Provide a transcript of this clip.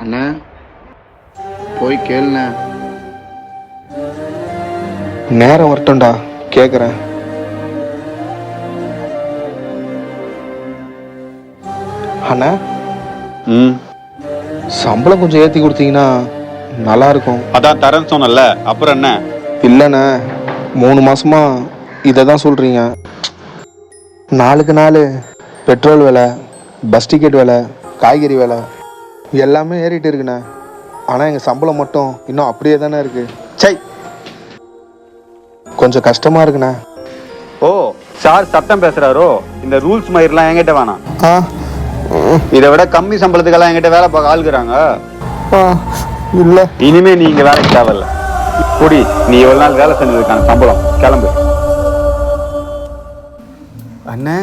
அண்ணா போய் கேளுண்ணா. நேரம் வரட்டும்டா, கேட்குறேன். அண்ணா சம்பளம் கொஞ்சம் ஏற்றி கொடுத்தீங்கன்னா நல்லா இருக்கும். அதான் தரேன்னு சொன்னல, அப்புறம் என்ன? இல்லைண்ணே, 3 மாசமா இதை தான் சொல்கிறீங்க. நாளுக்கு நாள் பெட்ரோல் விலை, பஸ் டிக்கெட் விலை, காய்கறி விலை எல்லாமே ஏறிட்டு இருக்குண்ணே. ஆனால் எங்கள் சம்பளம் மட்டும் இன்னும் அப்படியே தானே இருக்குது. சை, கொஞ்சம் கஷ்டமாக இருக்குண்ணே. ஓ சார் சட்டம் பேசுறாரோ? இந்த ரூல்ஸ் மாதிரிலாம் என்கிட்ட வேணாம். இதை விட கம்மி சம்பளத்துக்கெல்லாம் என்கிட்ட வேலை பார்க்க ஆளுக்குறாங்க. இல்லை, இனிமே நீ இங்க வேலைக்கு தேவையில்ல. குடி, நீ எவ்வளவு நாள் வேலை செஞ்சதுக்கான சம்பளம். கிளம்பு. அண்ணே